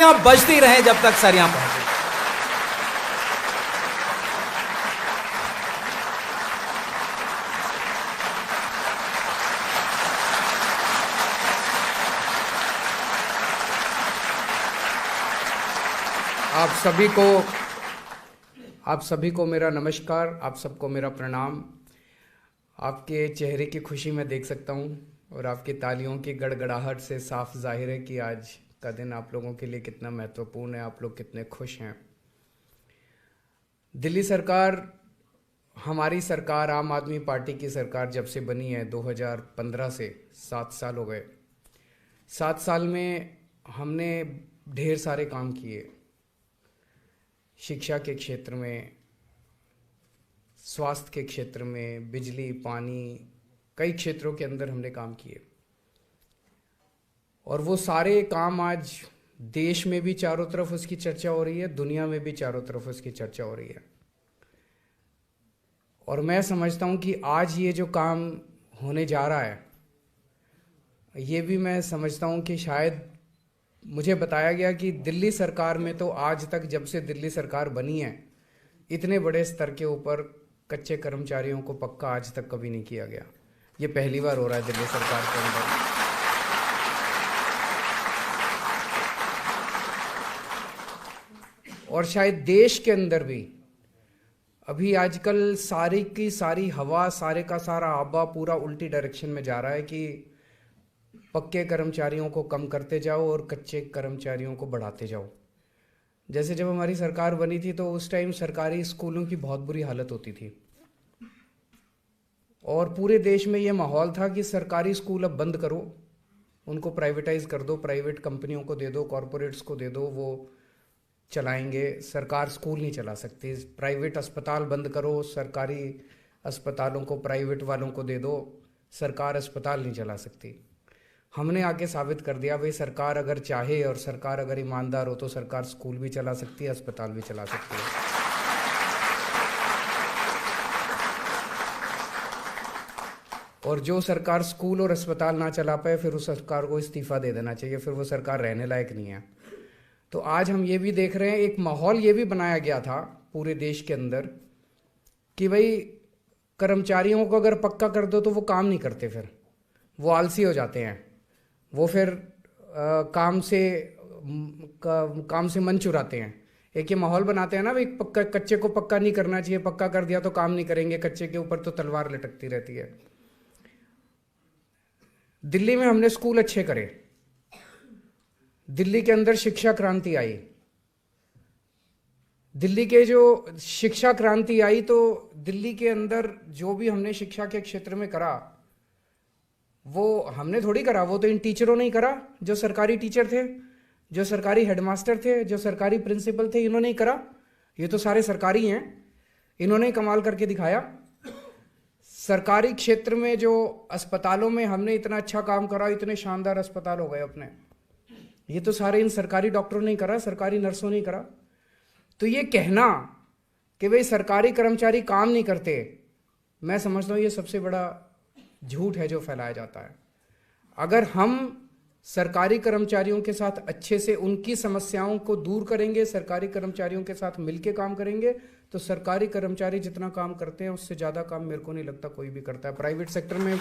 बजती रहे जब तक सरियां पहुंचे। आप सभी को मेरा नमस्कार, आप सबको मेरा प्रणाम। आपके चेहरे की खुशी मैं देख सकता हूँ और आपकी तालियों की गड़गड़ाहट से साफ जाहिर है कि आज का दिन आप लोगों के लिए कितना महत्वपूर्ण है, आप लोग कितने खुश हैं। दिल्ली सरकार, हमारी सरकार, आम आदमी पार्टी की सरकार जब से बनी है 2015 से 7 साल हो गए। 7 साल में हमने ढेर सारे काम किए। शिक्षा के क्षेत्र में, स्वास्थ्य के क्षेत्र में, बिजली, पानी, कई क्षेत्रों के अंदर हमने काम किए और वो सारे काम आज देश में भी चारों तरफ उसकी चर्चा हो रही है, दुनिया में भी चारों तरफ उसकी चर्चा हो रही है। और मैं समझता हूँ कि आज ये जो काम होने जा रहा है, ये भी मैं समझता हूँ कि शायद मुझे बताया गया कि दिल्ली सरकार में तो आज तक, जब से दिल्ली सरकार बनी है, इतने बड़े स्तर के ऊपर कच्चे कर्मचारियों को पक्का आज तक कभी नहीं किया गया। ये पहली बार हो रहा है दिल्ली सरकार के अंदर। और शायद देश के अंदर भी अभी आजकल सारी की सारी हवा, सारे का सारा आबा पूरा उल्टी डायरेक्शन में जा रहा है कि पक्के कर्मचारियों को कम करते जाओ और कच्चे कर्मचारियों को बढ़ाते जाओ। जैसे जब हमारी सरकार बनी थी तो उस टाइम सरकारी स्कूलों की बहुत बुरी हालत होती थी और पूरे देश में ये माहौल था कि सरकारी स्कूल अब बंद करो, उनको प्राइवेटाइज कर दो, प्राइवेट कंपनियों को दे दो, कॉरपोरेट्स को दे दो, वो चलाएंगे, सरकार स्कूल नहीं चला सकती। प्राइवेट अस्पताल बंद करो, सरकारी अस्पतालों को प्राइवेट वालों को दे दो, सरकार अस्पताल नहीं चला सकती। हमने आके साबित कर दिया भाई, सरकार अगर चाहे और सरकार अगर ईमानदार हो तो सरकार स्कूल भी चला सकती है, अस्पताल भी चला सकती है। और जो सरकार स्कूल और अस्पताल ना चला पाए, फिर उस सरकार को इस्तीफा दे देना चाहिए, फिर वो सरकार रहने लायक नहीं है। तो आज हम ये भी देख रहे हैं, एक माहौल ये भी बनाया गया था पूरे देश के अंदर कि भाई कर्मचारियों को अगर पक्का कर दो तो वो काम नहीं करते, फिर वो आलसी हो जाते हैं, वो फिर काम से मन चुराते हैं। एक ये माहौल बनाते हैं ना भाई, पक्का कच्चे को पक्का नहीं करना चाहिए, पक्का कर दिया तो काम नहीं करेंगे, कच्चे के ऊपर तो तलवार लटकती रहती है। दिल्ली में हमने स्कूल अच्छे करे, दिल्ली के अंदर शिक्षा क्रांति आई। दिल्ली के जो शिक्षा क्रांति आई तो दिल्ली के अंदर जो भी हमने शिक्षा के क्षेत्र में करा वो हमने थोड़ी करा, वो तो इन टीचरों ने ही करा, जो सरकारी टीचर थे, जो सरकारी हेडमास्टर थे, जो सरकारी प्रिंसिपल थे, इन्होंने ही करा। ये तो सारे सरकारी हैं, इन्होंने ही कमाल करके दिखाया। सरकारी क्षेत्र में जो अस्पतालों में हमने इतना अच्छा काम करा, इतने शानदार अस्पताल हो गए अपने, ये तो सारे इन सरकारी डॉक्टरों ने ही करा, सरकारी नर्सों ने ही करा। तो ये कहना कि भाई सरकारी कर्मचारी काम नहीं करते, मैं समझता हूँ ये सबसे बड़ा झूठ है जो फैलाया जाता है। अगर हम सरकारी कर्मचारियों के साथ अच्छे से उनकी समस्याओं को दूर करेंगे, सरकारी कर्मचारियों के साथ मिलके काम करेंगे, तो सरकारी कर्मचारी जितना काम करते हैं उससे ज़्यादा काम मेरे को नहीं लगता कोई भी करता है प्राइवेट सेक्टर में।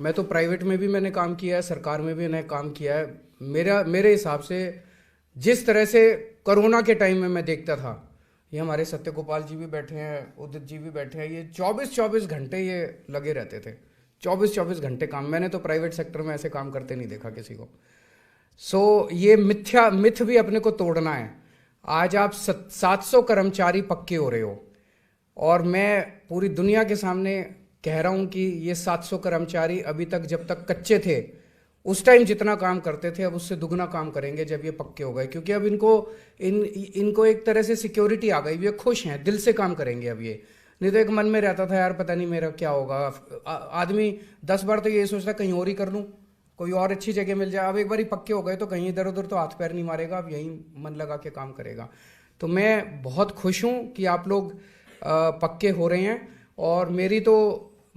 मैं तो प्राइवेट में भी मैंने काम किया है, सरकार में भी मैंने काम किया है। मेरे हिसाब से जिस तरह से कोरोना के टाइम में मैं देखता था, ये हमारे सत्यगोपाल जी भी बैठे हैं, उदित जी भी बैठे हैं, ये 24-24 घंटे ये लगे रहते थे, 24-24 घंटे काम। मैंने तो प्राइवेट सेक्टर में ऐसे काम करते नहीं देखा किसी को। सो ये मिथ भी अपने को तोड़ना है। आज आप 700 कर्मचारी पक्के हो रहे हो और मैं पूरी दुनिया के सामने कह रहा हूं कि ये 700 कर्मचारी अभी तक, जब तक कच्चे थे उस टाइम जितना काम करते थे, अब उससे दुगना काम करेंगे जब ये पक्के हो गए, क्योंकि अब इनको एक तरह से सिक्योरिटी आ गई, ये खुश हैं, दिल से काम करेंगे अब ये। नहीं तो एक मन में रहता था यार पता नहीं मेरा क्या होगा, आदमी 10 बार तो ये सोचता कहीं और ही कर लूँ, कोई और अच्छी जगह मिल जाए। अब एक बार ही पक्के हो गए तो कहीं इधर उधर तो हाथ पैर नहीं मारेगा, अब यहीं मन लगा के काम करेगा। तो मैं बहुत खुश हूँ कि आप लोग पक्के हो रहे हैं और मेरी तो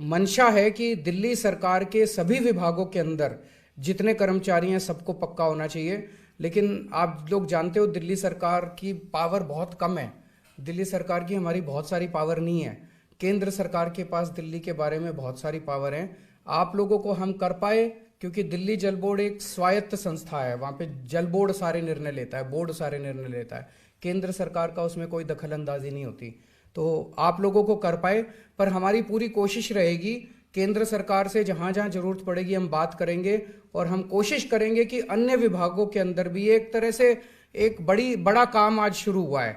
मंशा है कि दिल्ली सरकार के सभी विभागों के अंदर जितने कर्मचारी हैं सबको पक्का होना चाहिए। लेकिन आप लोग जानते हो दिल्ली सरकार की पावर बहुत कम है। दिल्ली सरकार की हमारी बहुत सारी पावर नहीं है। केंद्र सरकार के पास दिल्ली के बारे में बहुत सारी पावर है। आप लोगों को हम कर पाए क्योंकि दिल्ली जल बोर्ड एक स्वायत्त संस्था है। वहाँ पे जल बोर्ड सारे निर्णय लेता है, बोर्ड सारे निर्णय लेता है। केंद्र सरकार का उसमें कोई दखल अंदाजी नहीं होती। तो आप लोगों को कर पाए, पर हमारी पूरी कोशिश रहेगी केंद्र सरकार से जहां जहां जरूरत पड़ेगी हम बात करेंगे और हम कोशिश करेंगे कि अन्य विभागों के अंदर भी एक तरह से एक बड़ा काम आज शुरू हुआ है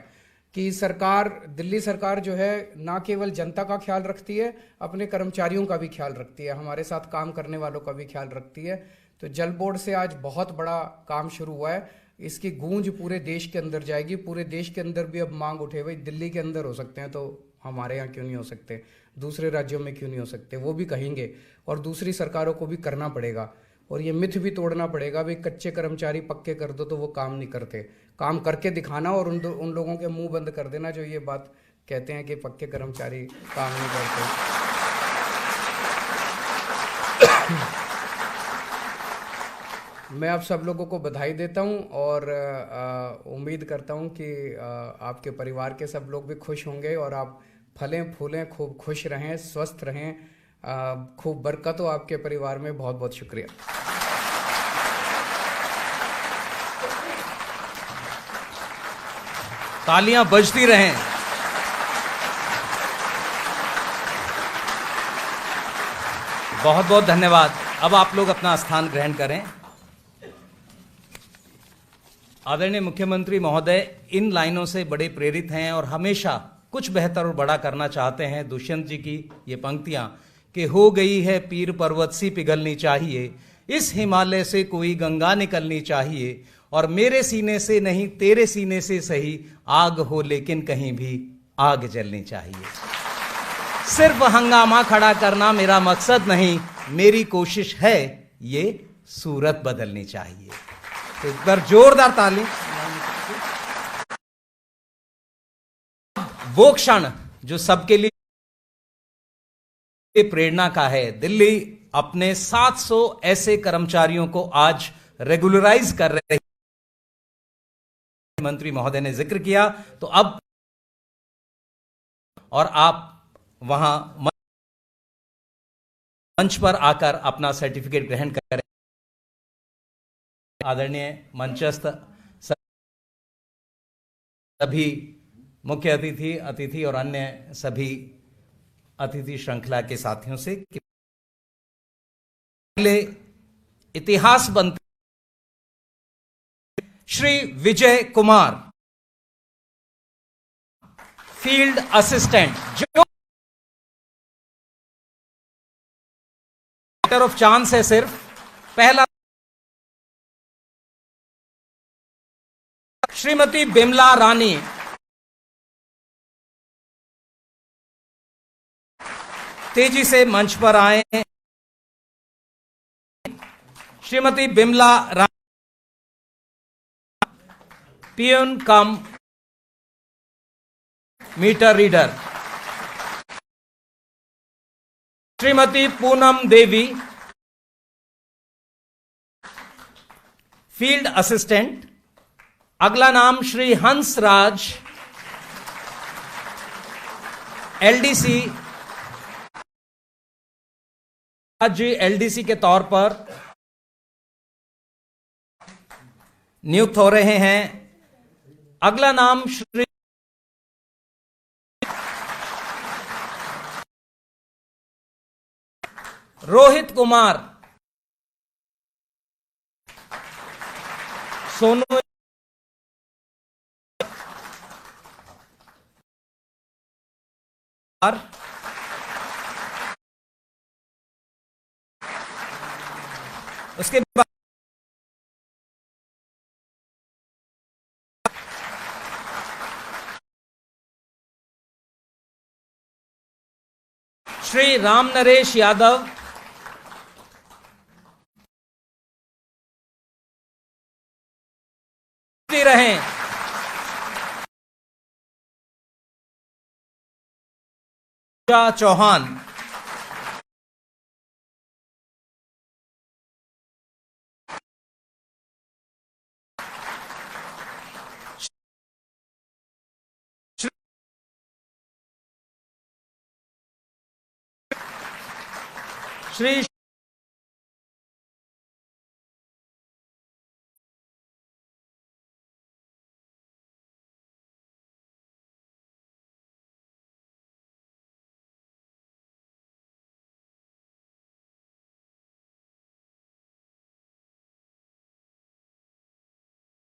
कि सरकार, दिल्ली सरकार जो है ना केवल जनता का ख्याल रखती है, अपने कर्मचारियों का भी ख्याल रखती है, हमारे साथ काम करने वालों का भी ख्याल रखती है। तो जल बोर्ड से आज बहुत बड़ा काम शुरू हुआ है। इसकी गूंज पूरे देश के अंदर जाएगी। पूरे देश के अंदर भी अब मांग उठे, भाई दिल्ली के अंदर हो सकते हैं तो हमारे यहाँ क्यों नहीं हो सकते, दूसरे राज्यों में क्यों नहीं हो सकते, वो भी कहेंगे और दूसरी सरकारों को भी करना पड़ेगा। और ये मिथ भी तोड़ना पड़ेगा, भाई कच्चे कर्मचारी पक्के कर दो तो वो काम नहीं करते। काम करके दिखाना और उन लोगों के मुंह बंद कर देना जो ये बात कहते हैं कि पक्के कर्मचारी काम नहीं करते। मैं आप सब लोगों को बधाई देता हूं और उम्मीद करता हूं कि आपके परिवार के सब लोग भी खुश होंगे और आप फलें फूलें, खूब खुश रहें, स्वस्थ रहें, खूब बरकत हो आपके परिवार में। बहुत बहुत शुक्रिया। तालियां बजती रहें। बहुत बहुत धन्यवाद। अब आप लोग अपना स्थान ग्रहण करें। आदरणीय मुख्यमंत्री महोदय इन लाइनों से बड़े प्रेरित हैं और हमेशा कुछ बेहतर और बड़ा करना चाहते हैं। दुष्यंत जी की ये पंक्तियां कि हो गई है पीर पर्वत सी पिघलनी चाहिए, इस हिमालय से कोई गंगा निकलनी चाहिए, और मेरे सीने से नहीं तेरे सीने से सही, आग हो लेकिन कहीं भी आग जलनी चाहिए। सिर्फ हंगामा खड़ा करना मेरा मकसद नहीं, मेरी कोशिश है ये सूरत बदलनी चाहिए। तो एक बार जोरदार ताली। वो क्षण जो सबके लिए प्रेरणा का है, दिल्ली अपने 700 ऐसे कर्मचारियों को आज रेगुलराइज कर रहे हैं। मंत्री महोदय ने जिक्र किया, तो अब और आप वहां मंच पर आकर अपना सर्टिफिकेट ग्रहण करें। आदरणीय मंचस्थ सभी मुख्य अतिथि और अन्य सभी अतिथि श्रृंखला के साथियों से पहले इतिहास बनते श्री विजय कुमार, फील्ड असिस्टेंट, जो लेटर ऑफ चांस है सिर्फ पहला। श्रीमती बिमला रानी, तेजी से मंच पर आए। श्रीमती बिमला रानी, पियून कम meter reader. Shrimati Poonam Devi, field assistant. अगला नाम श्री हंसराज, एलडीसी, आज एलडीसी के तौर पर नियुक्त हो रहे हैं। अगला नाम श्री रोहित कुमार, सोनू। उसके बाद श्री राम नरेश यादव, रहें। चौहान, श्री